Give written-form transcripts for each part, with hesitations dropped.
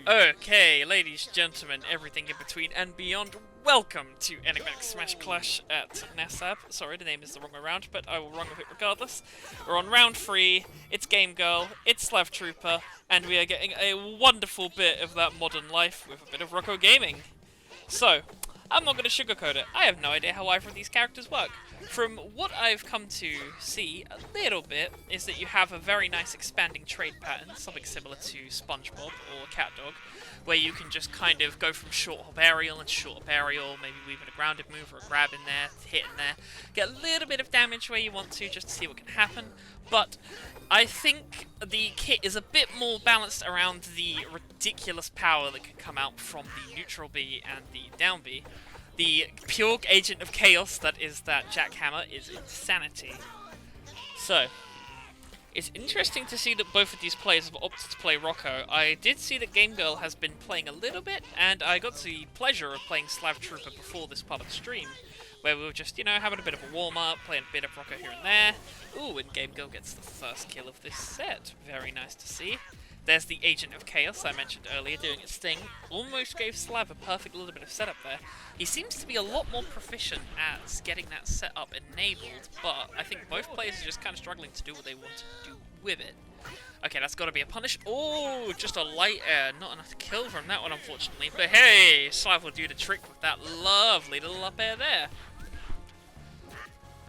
Okay, ladies, gentlemen, everything in between and beyond, welcome to Enigmatic Smash Clash at NASB. Sorry, the name is the wrong way around, but I will run with it regardless. We're on round 3, it's GameGRL, it's Slav Trooper, and we are getting a wonderful bit of that modern life with a bit of Rocko gaming. So, I'm not going to sugarcoat it. I have no idea how either of these characters work. From what I've come to see a little bit is that you have a very nice expanding trade pattern, something similar to SpongeBob or CatDog, where you can just kind of go from short hop aerial and short hop aerial, maybe weaving a grounded move or a grab in there, hit in there, get a little bit of damage where you want to just to see what can happen. But I think the kit is a bit more balanced around the ridiculous power that can come out from the neutral B and the down B. The pure agent of chaos that is that jackhammer is insanity. So, it's interesting to see that both of these players have opted to play Rocko. I did see that GameGRL has been playing a little bit, and I got the pleasure of playing Slav Trooper before this part of the stream, where we were just, having a bit of a warm-up, playing a bit of Rocko here and there. Ooh, and GameGRL gets the first kill of this set. Very nice to see. There's the Agent of Chaos I mentioned earlier doing its thing. Almost gave Slav a perfect little bit of setup there. He seems to be a lot more proficient at getting that setup enabled, but I think both players are just kind of struggling to do what they want to do with it. Okay, that's got to be a punish. Oh, just a light air. Not enough to kill from that one, unfortunately. But hey, Slav will do the trick with that lovely little up air there.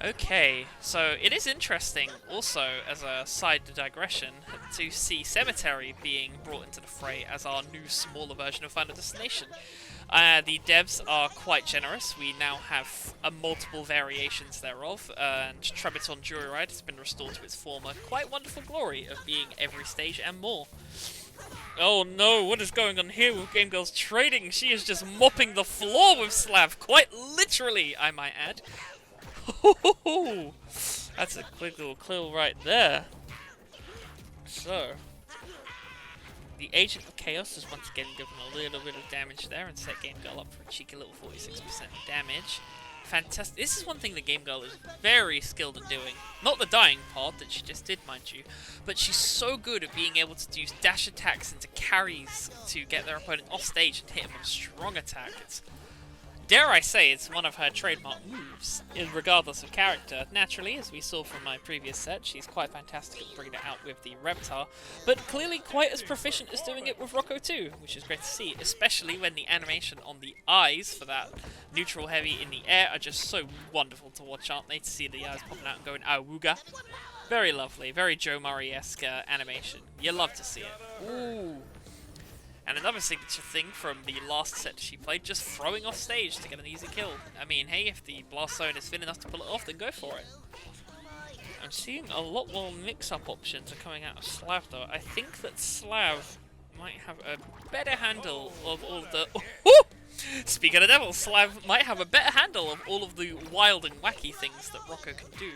Okay, so it is interesting, also, as a side digression, to see Cemetery being brought into the fray as our new, smaller version of Final Destination. The devs are quite generous. We now have multiple variations thereof, and Trebiton Joyride has been restored to its former, quite wonderful glory of being every stage and more. Oh no, what is going on here with GameGRL's trading? She is just mopping the floor with Slav, quite literally, I might add. That's a quick little kill right there. So, the Agent of Chaos is once again given a little bit of damage there and set GameGRL up for a cheeky little 46% damage. Fantastic. This is one thing that GameGRL is very skilled at doing. Not the dying part that she just did, mind you, but she's so good at being able to use dash attacks into carries to get their opponent off stage and hit him with a strong attack. Dare I say, it's one of her trademark moves, regardless of character. Naturally, as we saw from my previous set, she's quite fantastic at bringing it out with the Reptar, but clearly quite as proficient as doing it with Rocko too, which is great to see, especially when the animation on the eyes for that neutral heavy in the air are just so wonderful to watch, aren't they? To see the eyes popping out and going, awooga. Very lovely, very Joe Murray-esque animation. You love to see it. Ooh. And another signature thing from the last set she played, just throwing off stage to get an easy kill. I mean, hey, if the blast zone is thin enough to pull it off, then go for it. I'm seeing a lot more mix-up options are coming out of Slav, though. I think that Slav might have a better handle of all of the... Speaking of the devil, Slav might have a better handle of all of the wild and wacky things that Rocko can do.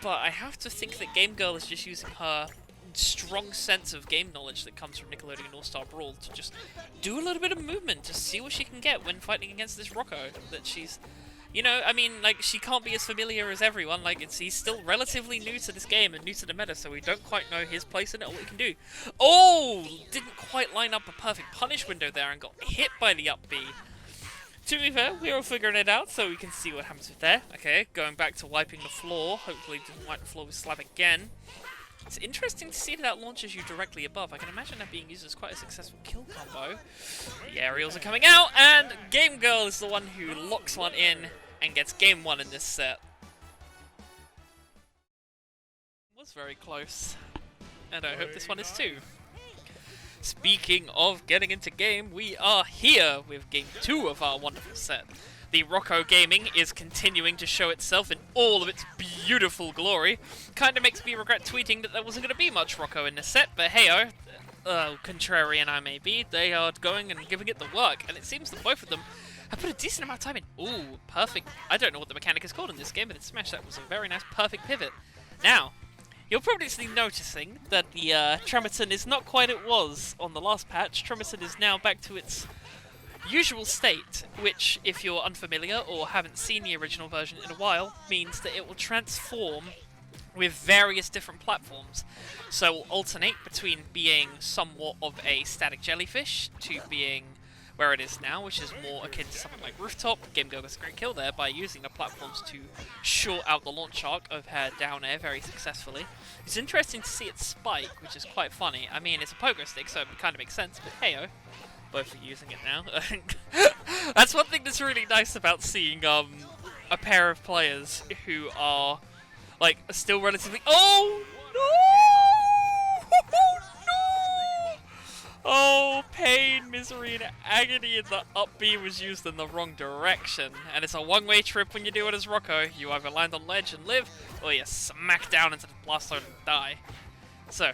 But I have to think that GameGRL is just using her strong sense of game knowledge that comes from Nickelodeon All-Star Brawl to just do a little bit of movement to see what she can get when fighting against this Rocko. That she's, I mean, like, she can't be as familiar as everyone. Like, he's still relatively new to this game and new to the meta, so we don't quite know his place in it or what he can do. Oh! Didn't quite line up a perfect punish window there and got hit by the up B. To be fair, we are figuring it out, so we can see what happens with there. Okay, going back to wiping the floor. Hopefully doesn't wipe the floor with Slav again. It's interesting to see that launches you directly above. I can imagine that being used as quite a successful kill combo. The aerials are coming out, and GameGRL is the one who locks one in and gets game 1 in this set. It was very close, and I hope this one is too. Speaking of getting into game, we are here with game 2 of our wonderful set. The Rocko gaming is continuing to show itself in all of its beautiful glory. Kinda makes me regret tweeting that there wasn't going to be much Rocko in this set, but heyo, contrarian I may be, they are going and giving it the work, and it seems that both of them have put a decent amount of time in. Ooh, perfect. I don't know what the mechanic is called in this game, but in Smash that was a very nice perfect pivot. Now, you're probably noticing that the Trebiton is not quite it was on the last patch. Trebiton is now back to its usual state, which, if you're unfamiliar or haven't seen the original version in a while, means that it will transform with various different platforms. So we'll alternate between being somewhat of a static jellyfish to being where it is now, which is more akin to something like Rooftop. GameGRL gets a great kill there by using the platforms to short out the launch arc of her down air very successfully. It's interesting to see it spike, which is quite funny. I mean, it's a pogo stick, so it kind of makes sense, but hey-oh. Both are using it now. That's one thing that's really nice about seeing a pair of players who are like still relatively. Oh no! No! Oh, pain, misery, and agony! And the up B was used in the wrong direction, and it's a one-way trip when you do it as Rocko. You either land on ledge and live, or you smack down into the blast zone and die. So.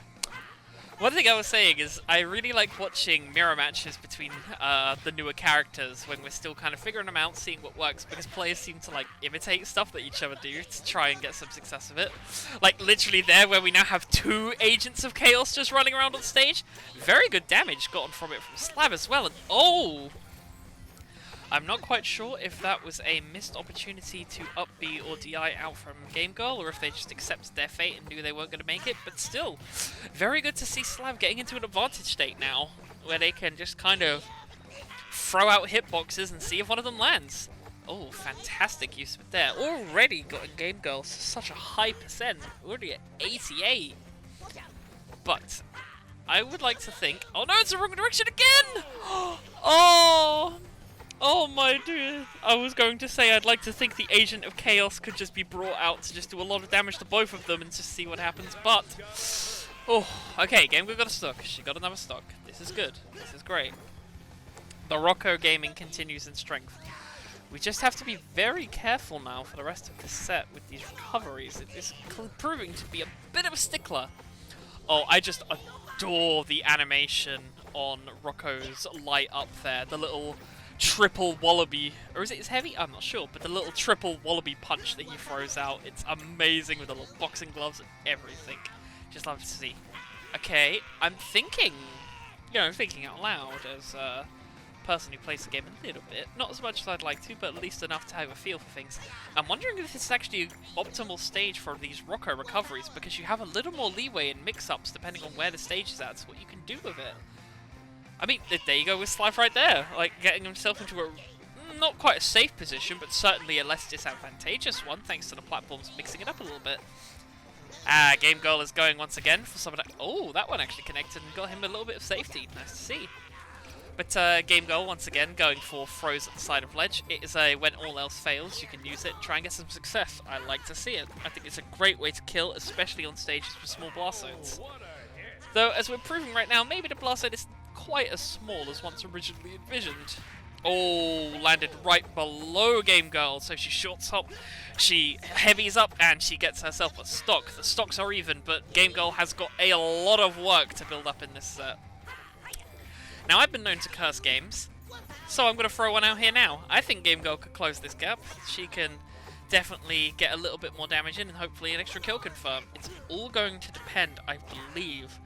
One thing I was saying is I really like watching mirror matches between the newer characters when we're still kind of figuring them out, seeing what works, because players seem to like imitate stuff that each other do to try and get some success of it. Like literally there where we now have 2 Agents of Chaos just running around on stage. Very good damage gotten from it from Slav as well, and oh! I'm not quite sure if that was a missed opportunity to up B or DI out from GameGRL, or if they just accepted their fate and knew they weren't going to make it, but still, very good to see Slav getting into an advantage state now, where they can just kind of throw out hitboxes and see if one of them lands. Oh, fantastic use of it there. Already gotten GameGRL to such a high percent, already at 88. But I would like to think, oh no, it's the wrong direction again! Oh! Oh my dude, I was going to say I'd like to think the Agent of Chaos could just be brought out to just do a lot of damage to both of them and just see what happens, but... Oh, okay, GameGRL got a stock. She got another stock. This is good. This is great. The Rocko gaming continues in strength. We just have to be very careful now for the rest of this set with these recoveries. It is proving to be a bit of a stickler. Oh, I just adore the animation on Rocko's light up there. The little... triple wallaby, or is it his heavy? I'm not sure, but the little triple wallaby punch that he throws out, it's amazing with the little boxing gloves and everything. Just love to see. Okay, I'm thinking, thinking out loud as a person who plays the game a little bit. Not as much as I'd like to, but at least enough to have a feel for things. I'm wondering if this is actually an optimal stage for these Rocko recoveries, because you have a little more leeway in mix-ups depending on where the stage is at, so what you can do with it. I mean, there you go with Slav right there, like getting himself into a not quite a safe position, but certainly a less disadvantageous one, thanks to the platforms mixing it up a little bit. GameGRL is going once again for some of that. Oh, that one actually connected and got him a little bit of safety. Nice to see. But GameGRL once again going for throws at the side of ledge. It is a when all else fails, you can use it, try and get some success. I like to see it. I think it's a great way to kill, especially on stages with small blast zones. Though, as we're proving right now, maybe the blast zone isn't quite as small as once originally envisioned. Oh, landed right below GameGRL, so she shorts up, she heavies up, and she gets herself a stock. The stocks are even, but GameGRL has got a lot of work to build up in this set. Now, I've been known to curse games, so I'm going to throw one out here now. I think GameGRL could close this gap. She can definitely get a little bit more damage in, and hopefully an extra kill confirm. It's all going to depend, I believe,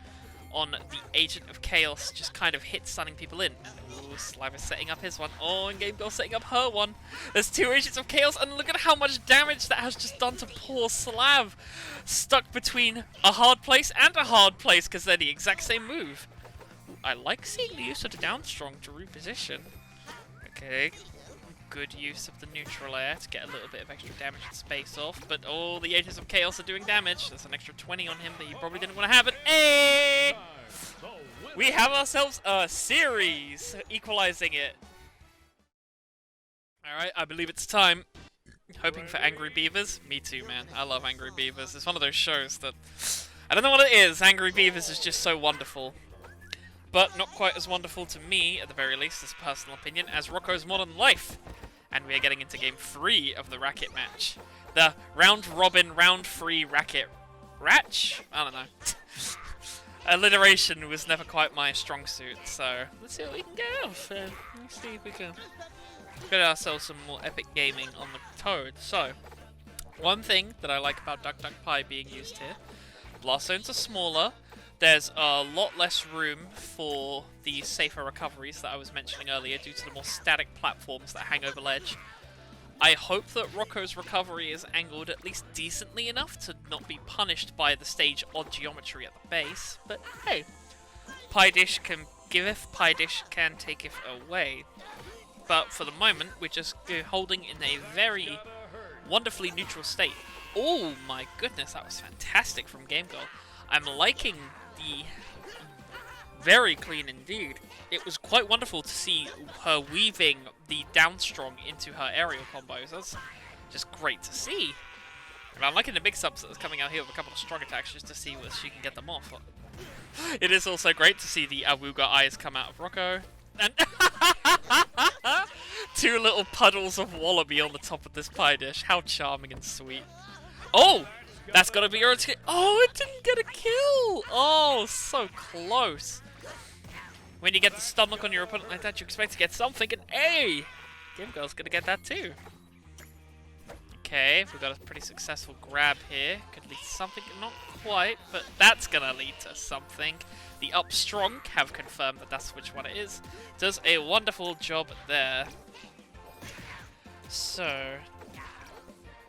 on the Agent of Chaos just kind of hit stunning people in. Ooh, Slav is setting up his one. Oh, and GameGRL setting up her one. There's 2 Agents of Chaos, and look at how much damage that has just done to poor Slav. Stuck between a hard place and a hard place, because they're the exact same move. Ooh, I like seeing the use of the down strong to reposition. Okay. Good use of the neutral air to get a little bit of extra damage and space off, but all the Agents of Chaos are doing damage. There's an extra 20 on him that he probably didn't want to have it. Hey! We have ourselves a series, equalizing it. Alright, I believe it's time. Hoping for Angry Beavers. Me too, man. I love Angry Beavers. It's one of those shows that... I don't know what it is. Angry Beavers is just so wonderful. But not quite as wonderful to me, at the very least, as a personal opinion, as Rocko's Modern Life. And we are getting into Game 3 of the Racket match. The round-robin, round-3 Racket... Ratch? I don't know. Alliteration was never quite my strong suit, so let's see what we can get off. Let's see if we can get ourselves some more epic gaming on the Toad. So, one thing that I like about Duck Duck Pie being used here, blast zones are smaller. There's a lot less room for the safer recoveries that I was mentioning earlier due to the more static platforms that hang over ledge. I hope that Rocko's recovery is angled at least decently enough to not be punished by the stage odd geometry at the base. But hey, Pie Dish can giveth, Pie Dish can taketh away. But for the moment, we're just holding in a very wonderfully neutral state. Oh my goodness, that was fantastic from GameGRL. I'm liking the... Very clean indeed. It was quite wonderful to see her weaving the down strong into her aerial combos. That's just great to see. And I'm liking the big subs that's coming out here with a couple of strong attacks just to see whether she can get them off. It is also great to see the Awuga eyes come out of Rocko. And two little puddles of wallaby on the top of this pie dish. How charming and sweet. Oh! That's gotta be your... Oh, it didn't get a kill! Oh, so close. When you get the stun lock on your opponent like that, you expect to get something, and hey! GameGRL's gonna get that too. Okay, we've got a pretty successful grab here. Could lead to something, not quite, but that's gonna lead to something. The up strong have confirmed that that's which one it is. Does a wonderful job there. So,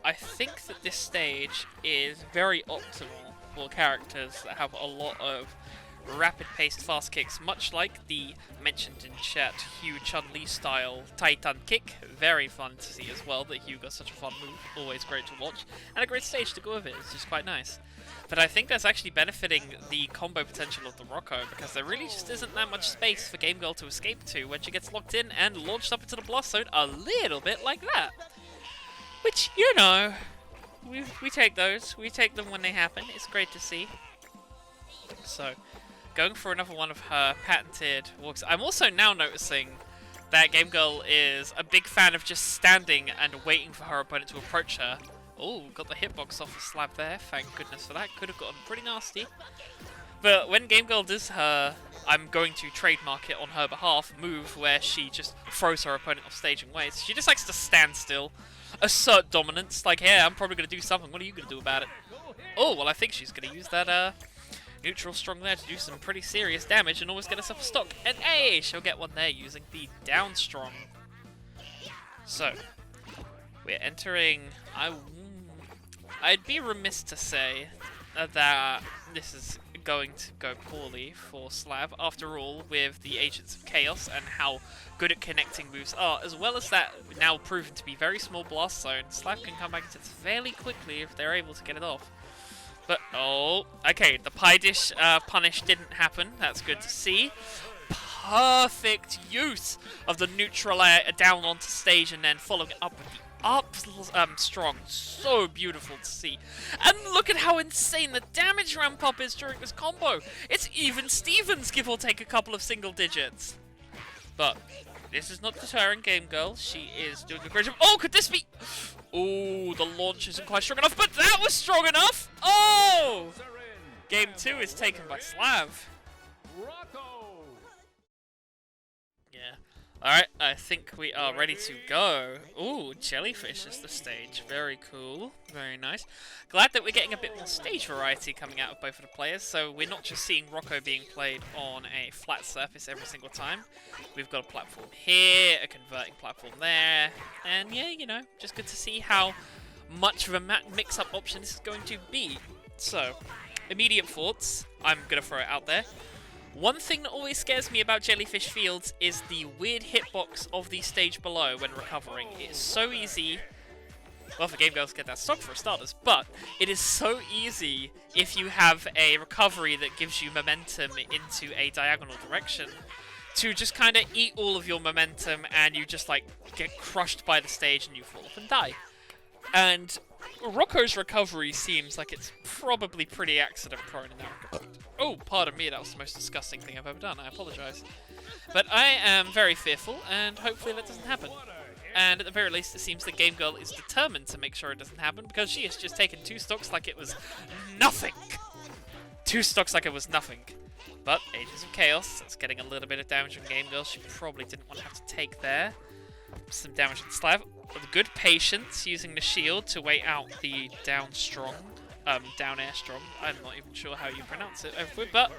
I think that this stage is very optimal for characters that have a lot of rapid-paced fast kicks, much like the mentioned in chat Hugh Chun-Li style Titan kick. Very fun to see as well that Hugh got such a fun move, always great to watch, and a great stage to go with it, it's just quite nice. But I think that's actually benefiting the combo potential of the Rocko, because there really just isn't that much space for GameGRL to escape to when she gets locked in and launched up into the blast zone a little bit like that. Which, you know, we take those, we take them when they happen, it's great to see. So, going for another one of her patented walks. I'm also now noticing that GameGRL is a big fan of just standing and waiting for her opponent to approach her. Oh, got the hitbox off the slab there, thank goodness for that. Could have gotten pretty nasty. But when GameGRL does her, I'm going to trademark it on her behalf, move where she just throws her opponent off stage and waits. She just likes to stand still, assert dominance, like, hey, I'm probably going to do something, what are you going to do about it? Oh, well, I think she's going to use that, neutral strong there to do some pretty serious damage and always get herself a stock. And hey, she'll get one there using the down strong. So, we're entering... I'd be remiss to say that this is going to go poorly for Slab. After all, with the Agents of Chaos and how good at connecting moves are, as well as that now proven to be very small blast zone, Slab can come back into this fairly quickly if they're able to get it off. But, oh, okay, the pie dish punish didn't happen. That's good to see. Perfect use of the neutral air down onto stage and then following it up with the up strong. So beautiful to see. And look at how insane the damage ramp up is during this combo. It's even Stevens, give or take a couple of single digits. But this is not deterring GameGRL. She is doing a great job. Oh, could this be... Oh, the launch isn't quite strong enough, but that was strong enough! Oh! Game 2 is taken by Slav. Yeah. Alright, I think we are ready to go. Ooh, Jellyfish is the stage. Very cool. Very nice. Glad that we're getting a bit more stage variety coming out of both of the players, so we're not just seeing Rocko being played on a flat surface every single time. We've got a platform here, a converting platform there, and yeah, you know, just good to see how much of a mix-up option this is going to be. So, immediate thoughts. I'm going to throw it out there. One thing that always scares me about Jellyfish Fields is the weird hitbox of the stage below when recovering. It is so easy, well, for GameGRL to get that stock for starters, but it is so easy if you have a recovery that gives you momentum into a diagonal direction to just kind of eat all of your momentum and you just, like, get crushed by the stage and you fall off and die. And Rocko's recovery seems like it's probably pretty accident-prone in that regard. Oh, pardon me, that was the most disgusting thing I've ever done. I apologise. But I am very fearful, and hopefully that doesn't happen. And at the very least, it seems that GameGRL is determined to make sure it doesn't happen, because she has just taken 2 stocks like it was nothing. 2 stocks like it was nothing. But Agents of Chaos, that's getting a little bit of damage on GameGRL. She probably didn't want to have to take there. Some damage on Slav. With good patience, using the shield to wait out the down strong. down air strong. I'm not even sure how you pronounce it, but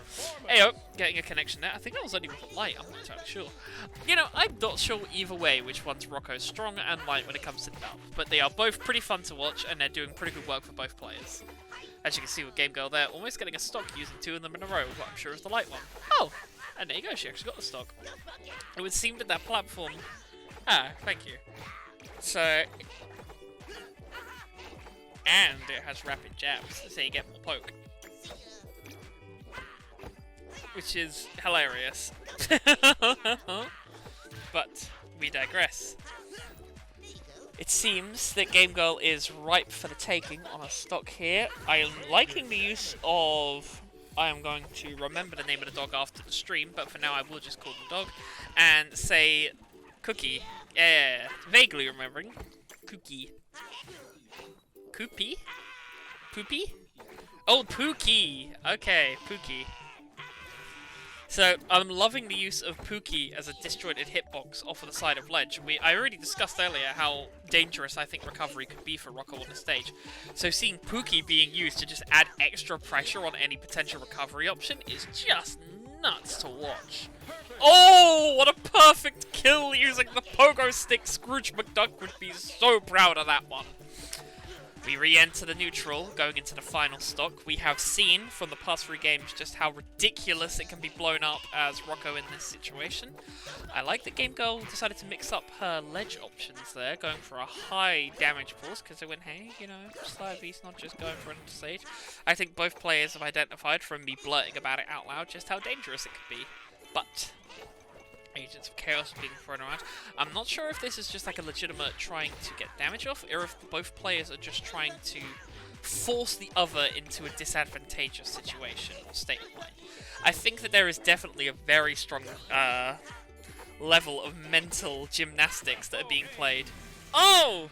heyo, getting a connection there. I think that was only with light, I'm not entirely sure. You know, I'm not sure either way which one's Rocko's strong and light when it comes to Dove, but they are both pretty fun to watch, and they're doing pretty good work for both players. As you can see with GameGRL there, almost getting a stock using 2 of them in a row, what I'm sure is the light one. Oh, and there you go, she actually got the stock. It would seem that that platform... Ah, thank you. So... And it has rapid jabs, so you get more poke. Which is hilarious. But we digress. It seems that GameGRL is ripe for the taking on a stock here. I am liking the use of... I am going to remember the name of the dog after the stream, but for now I will just call him dog. And say... Cookie. Yeah, vaguely remembering. Cookie. Koopy? Poopy? Oh, Pookie! Okay, Pookie. So, I'm loving the use of Pookie as a disjointed hitbox off of the side of ledge. I already discussed earlier how dangerous I think recovery could be for Rocko on the stage. So seeing Pookie being used to just add extra pressure on any potential recovery option is just nuts to watch. Oh, what a perfect kill using the pogo stick! Scrooge McDuck would be so proud of that one. We re-enter the neutral, going into the final stock. We have seen from the past 3 games just how ridiculous it can be blown up as Rocko in this situation. I like that GameGRL decided to mix up her ledge options there, going for a high damage pulse, because they went, hey, you know, Slivy's not just going for another stage. I think both players have identified from me blurting about it out loud just how dangerous it could be. But... Agents of Chaos being thrown around. I'm not sure if this is just like a legitimate trying to get damage off, or if both players are just trying to force the other into a disadvantageous situation or state of mind. I think that there is definitely a very strong level of mental gymnastics that are being played. Oh!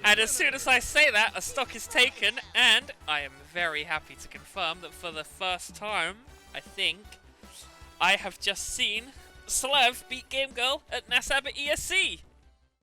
And as soon as I say that, a stock is taken, and I am very happy to confirm that for the first time, I think, I have just seen Slev beat GameGRL at NASB ESC.